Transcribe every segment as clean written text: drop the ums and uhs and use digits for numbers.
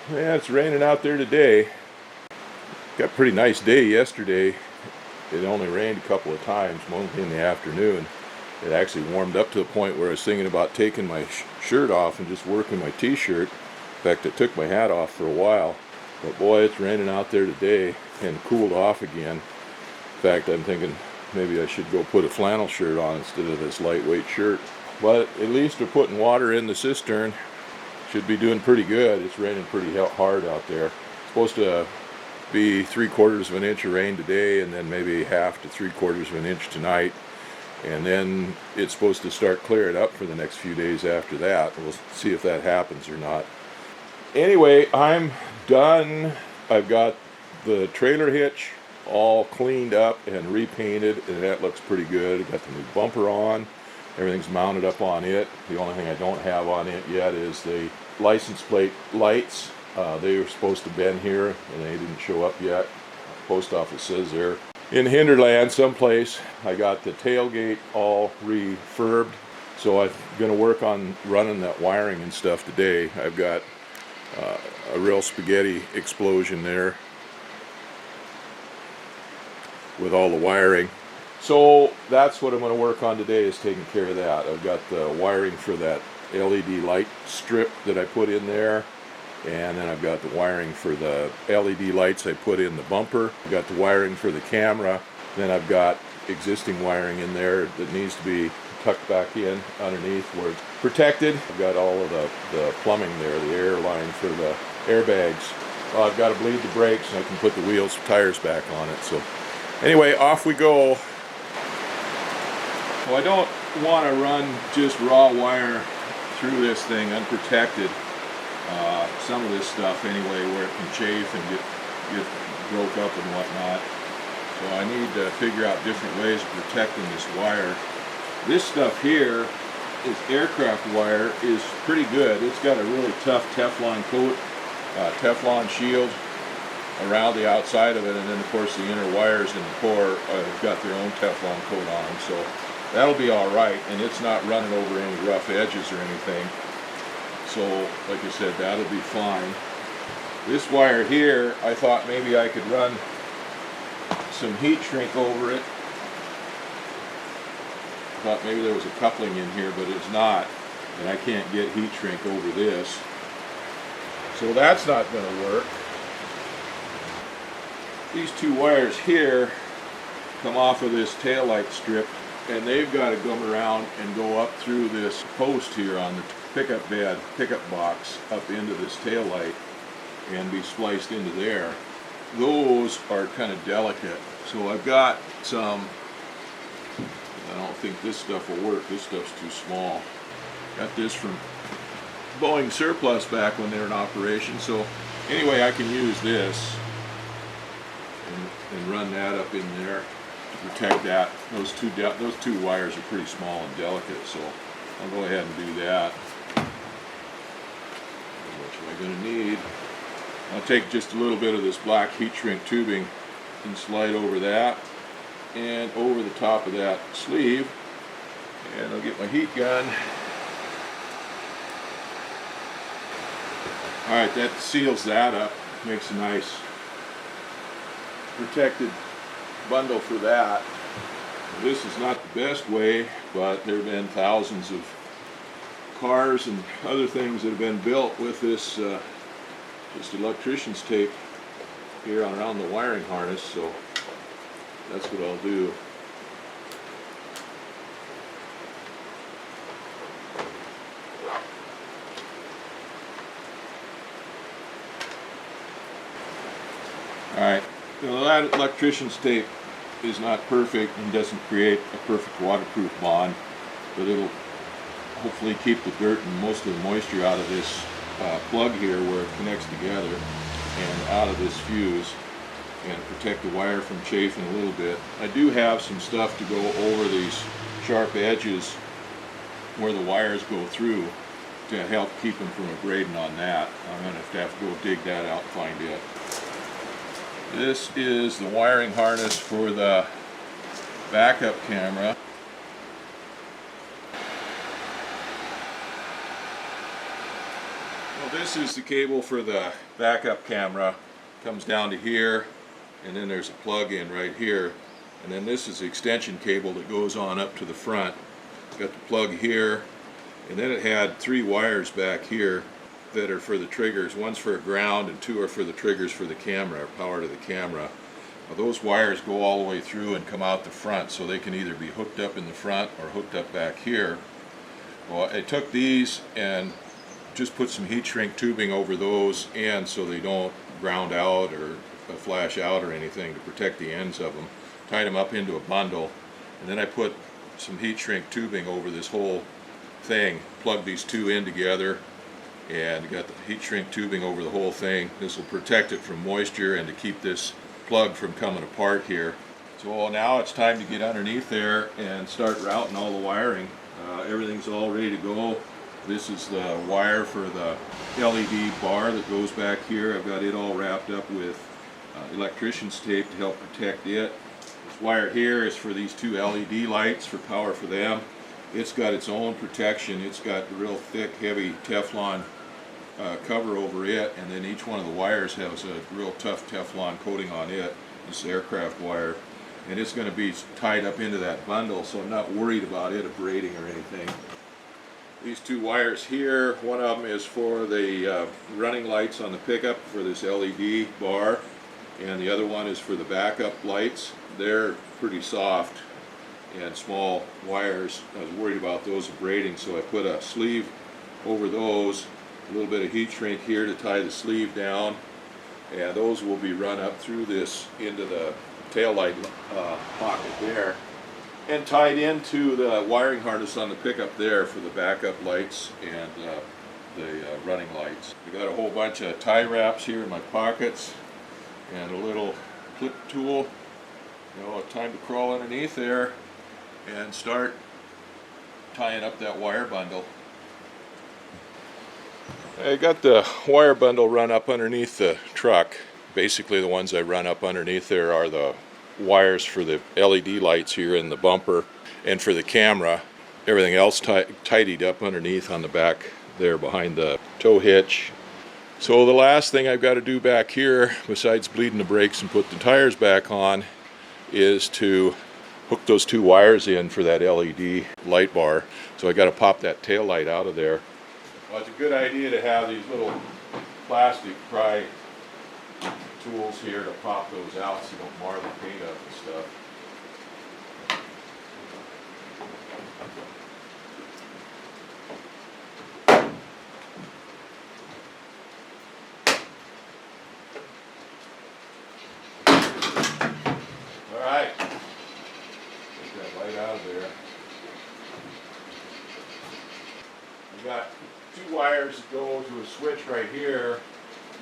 Yeah, it's raining out there today. Got a pretty nice day yesterday. It only rained a couple of times, mostly in the afternoon. It actually warmed up to the point where I was thinking about taking my shirt off and just working my t-shirt. In fact, I took my hat off for a while. But boy, it's raining out there today and cooled off again. In fact, I'm thinking maybe I should go put a flannel shirt on instead of this lightweight shirt. But at least we're putting water in the cistern. Should be doing pretty good. It's raining pretty hard out there. It's supposed to be 3/4 of an inch of rain today, and then maybe 1/2 to 3/4 of an inch tonight, and then it's supposed to start clearing up for the next few days after that. We'll see if that happens or not. Anyway, I'm done. I've got the trailer hitch all cleaned up and repainted, and that looks pretty good. I got the new bumper on. Everything's mounted up on it. The only thing I don't have on it yet is the license plate lights. They were supposed to have been here and they didn't show up yet. Post office says they're in Hinterland someplace. I got the tailgate all refurbed, so I'm going to work on running that wiring and stuff today. I've got a real spaghetti explosion there with all the wiring. So that's what I'm going to work on today, is taking care of that. I've got the wiring for that LED light strip that I put in there, and then I've got the wiring for the LED lights I put in the bumper. I've got the wiring for the camera. Then I've got existing wiring in there that needs to be tucked back in underneath where it's protected. I've got all of the plumbing there, the air line for the airbags. Well, I've got to bleed the brakes and I can put the wheels, tires back on it. So anyway, off we go. Well, I don't want to run just raw wire through this thing unprotected. Some of this stuff anyway, where it can chafe and get broke up and whatnot. So I need to figure out different ways of protecting this wire. This stuff here is aircraft wire, is pretty good. It's got a really tough Teflon coat, Teflon shield around the outside of it, and then of course the inner wires in the core have got their own Teflon coat on them. So that'll be all right, and it's not running over any rough edges or anything. So, like I said, that'll be fine. This wire here, I thought maybe I could run some heat shrink over it. I thought maybe there was a coupling in here, but it's not. And I can't get heat shrink over this. So that's not going to work. These two wires here come off of this taillight strip, and they've got to come around and go up through this post here on the pickup box up into this taillight and be spliced into there. Those are kind of delicate, so I've got some. I don't think this stuff will work. This stuff's too small. Got this from Boeing surplus back when they were in operation. So anyway, I can use this and run that up in there to protect that. Those two wires are pretty small and delicate, so I'll go ahead and do that. What am I going to need? I'll take just a little bit of this black heat shrink tubing and slide over that and over the top of that sleeve, and I'll get my heat gun. Alright, that seals that up, makes a nice protected bundle for that. This is not the best way, but there have been thousands of cars and other things that have been built with this just electrician's tape here around the wiring harness, so that's what I'll do. Alright, well, that electrician's tape is not perfect and doesn't create a perfect waterproof bond, but it'll hopefully keep the dirt and most of the moisture out of this plug here where it connects together and out of this fuse, and protect the wire from chafing a little bit. I do have some stuff to go over these sharp edges where the wires go through to help keep them from abrading on that. I'm going to have to go dig that out and find it. This is the wiring harness for the backup camera. Well, this is the cable for the backup camera. Comes down to here, and then there's a plug-in right here. And then this is the extension cable that goes on up to the front. Got the plug here, and then it had 3 wires back here that are for the triggers. One's for ground and 2 are for the triggers for the camera, or power to the camera. Well, those wires go all the way through and come out the front, so they can either be hooked up in the front or hooked up back here. Well, I took these and just put some heat shrink tubing over those ends so they don't ground out or flash out or anything, to protect the ends of them. Tied them up into a bundle, and then I put some heat shrink tubing over this whole thing. Plugged these 2 in together, and got the heat shrink tubing over the whole thing. This will protect it from moisture and to keep this plug from coming apart here. So now it's time to get underneath there and start routing all the wiring. Everything's all ready to go. This is the wire for the LED bar that goes back here. I've got it all wrapped up with electrician's tape to help protect it. This wire here is for these 2 LED lights, for power for them. It's got its own protection. It's got a real thick, heavy Teflon cover over it, and then each one of the wires has a real tough Teflon coating on it. This aircraft wire, and it's going to be tied up into that bundle, so I'm not worried about it abrading or anything. These 2 wires here, one of them is for the running lights on the pickup for this LED bar, and the other one is for the backup lights. They're pretty soft and small wires. I was worried about those abrading, so I put a sleeve over those, a little bit of heat shrink here to tie the sleeve down, and those will be run up through this into the tail light pocket there, and tied into the wiring harness on the pickup there for the backup lights and the running lights. I got a whole bunch of tie wraps here in my pockets and a little clip tool. Time to crawl underneath there and start tying up that wire bundle. I got the wire bundle run up underneath the truck. Basically the ones I run up underneath there are the wires for the LED lights here in the bumper, and for the camera. Everything else tidied up underneath on the back there behind the tow hitch. So the last thing I've got to do back here, besides bleeding the brakes and put the tires back on, is to hook those 2 wires in for that LED light bar. So I got to pop that tail light out of there. Well, it's a good idea to have these little plastic pry tools here to pop those out so you don't mar the paint up and stuff. Alright, get that light out of there. I've got 2 wires that go to a switch right here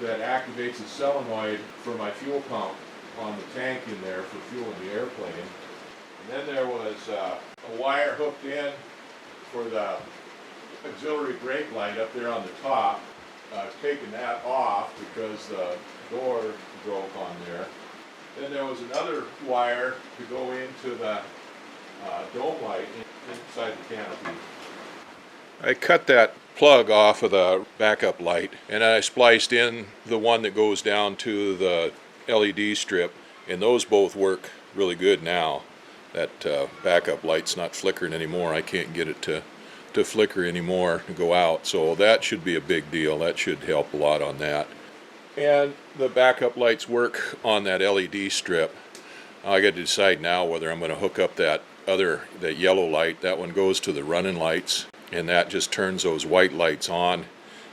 that activates a solenoid for my fuel pump on the tank in there for fueling the airplane. And then there was a wire hooked in for the auxiliary brake light up there on the top. I've taken that off because the door broke on there. Then there was another wire to go into the dome light inside the canopy. I cut that plug off of the backup light, and I spliced in the one that goes down to the LED strip, and those both work really good now. That backup light's not flickering anymore. I can't get it to flicker anymore to go out, so that should be a big deal. That should help a lot on that. And the backup lights work on that LED strip. I got to decide now whether I'm going to hook up that yellow light. That one goes to the running lights, and that just turns those white lights on,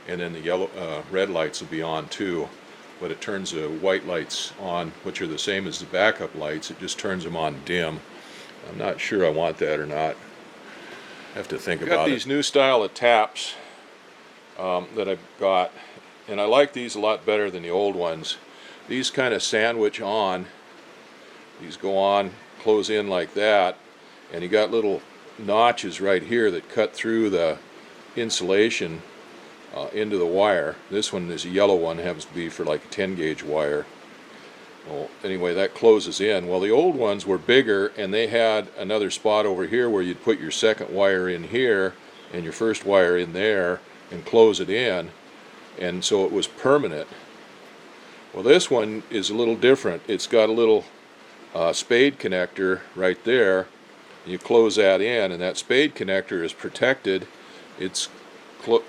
and then the red lights will be on too. But it turns the white lights on, which are the same as the backup lights. It just turns them on dim. I'm not sure I want that or not. I have to think about it. Got these new style of taps that I've got, and I like these a lot better than the old ones. These kind of sandwich on. These go on, close in like that, and you got little notches right here that cut through the insulation into the wire. This one is a yellow one, happens to be for like a 10 gauge wire. Well, anyway, that closes in. Well, the old ones were bigger, and they had another spot over here where you'd put your second wire in here and your first wire in there and close it in. and so it was permanent. Well, this one is a little different. It's got a little spade connector right there. You close that in, and that spade connector is protected. It's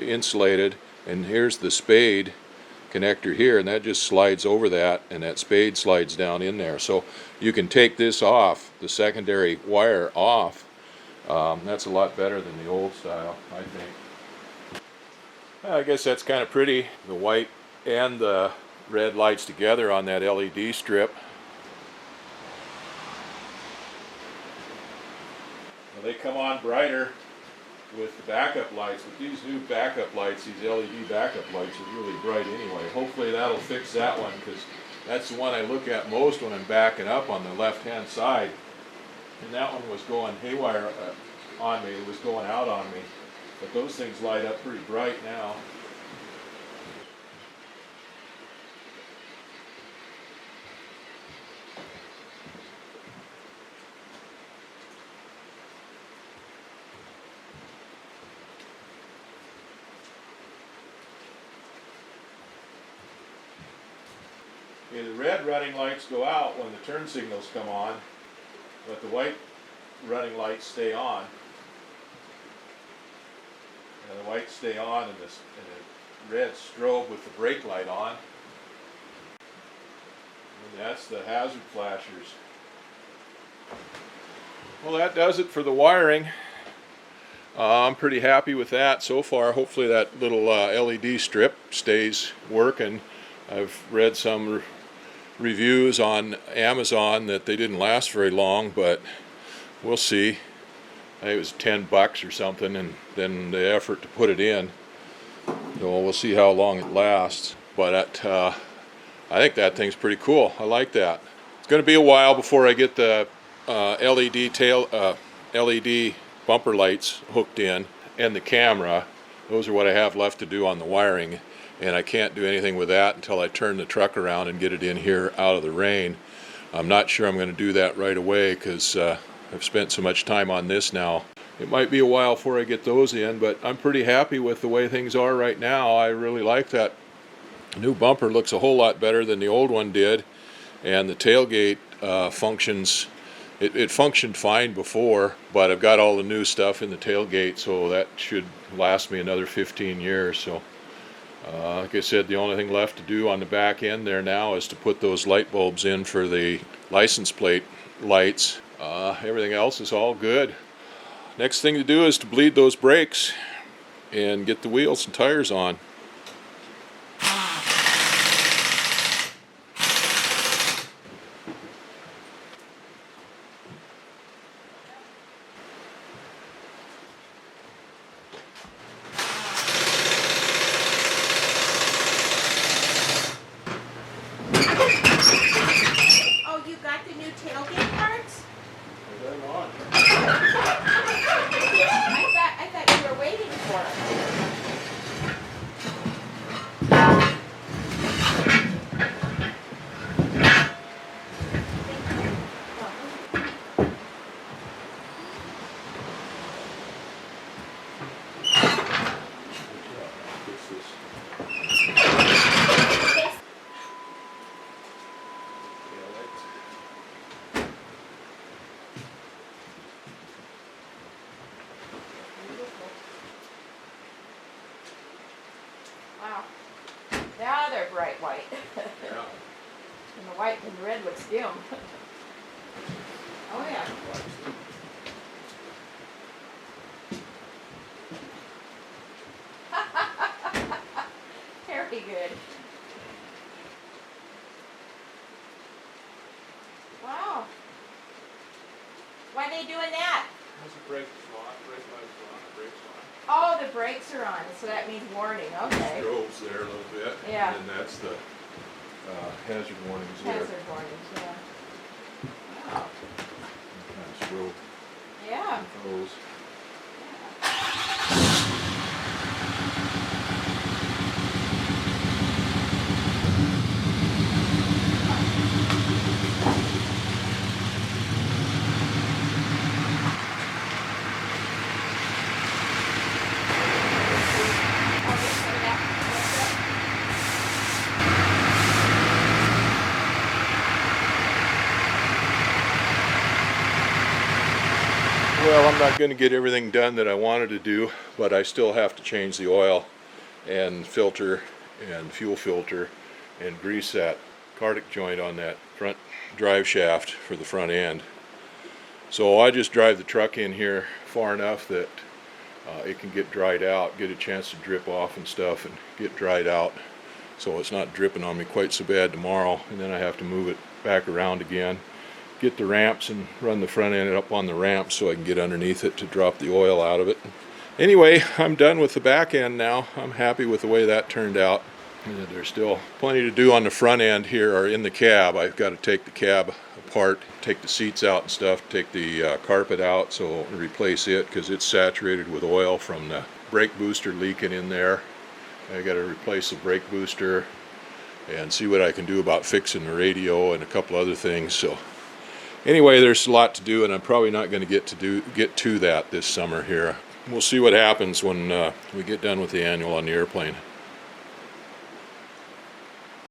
insulated, and here's the spade connector here, and that just slides over that, and that spade slides down in there. So you can take this off, the secondary wire off. That's a lot better than the old style, I think. I guess that's kind of pretty, the white and the red lights together on that LED strip. Well, they come on brighter with the backup lights, but these new backup lights, these LED backup lights, are really bright anyway. Hopefully that'll fix that one, because that's the one I look at most when I'm backing up on the left hand side. And that one was going haywire on me, it was going out on me. But those things light up pretty bright now. Okay, the red running lights go out when the turn signals come on, but the white running lights stay on. And the whites stay on, and the red strobe with the brake light on. And that's the hazard flashers. Well, that does it for the wiring. I'm pretty happy with that so far. Hopefully that little LED strip stays working. I've read some reviews on Amazon that they didn't last very long, but we'll see. I think it was $10 or something, and then the effort to put it in. So we'll see how long it lasts. But I think that thing's pretty cool. I like that. It's going to be a while before I get the LED bumper lights hooked in, and the camera. Those are what I have left to do on the wiring, and I can't do anything with that until I turn the truck around and get it in here out of the rain. I'm not sure I'm going to do that right away, because I've spent so much time on this now. It might be a while before I get those in, but I'm pretty happy with the way things are right now. I really like that new bumper. Looks a whole lot better than the old one did, and the tailgate functions. It functioned fine before, but I've got all the new stuff in the tailgate, so that should last me another 15 years. So like I said, the only thing left to do on the back end there now is to put those light bulbs in for the license plate lights. Everything else is all good. Next thing to do is to bleed those brakes and get the wheels and tires on. Wow. Now they're bright white. Yeah. And the white and the red looks dim. Oh yeah. Very good. Wow. Why are they doing that? How's the brakes on? Brake lights on, brakes on. Oh, the brakes are on, so that means warning. Okay. Strobes there a little bit. Yeah. And then that's the hazard warnings there. Hazard warnings, yeah. Wow. Kind of strobe Yeah. those. Well, I'm not going to get everything done that I wanted to do, but I still have to change the oil and filter and fuel filter and grease that cardiac joint on that front drive shaft for the front end. So I just drive the truck in here far enough that it can get dried out, get a chance to drip off and stuff and get dried out, so it's not dripping on me quite so bad tomorrow. And then I have to move it back around again, get the ramps and run the front end up on the ramps so I can get underneath it to drop the oil out of it. Anyway, I'm done with the back end now. I'm happy with the way that turned out. And there's still plenty to do on the front end here, or in the cab. I've got to take the cab apart, take the seats out and stuff, take the carpet out, so replace it because it's saturated with oil from the brake booster leaking in there. I got to replace the brake booster and see what I can do about fixing the radio and a couple other things. So anyway, there's a lot to do, and I'm probably not going to get to that this summer here. We'll see what happens when we get done with the annual on the airplane.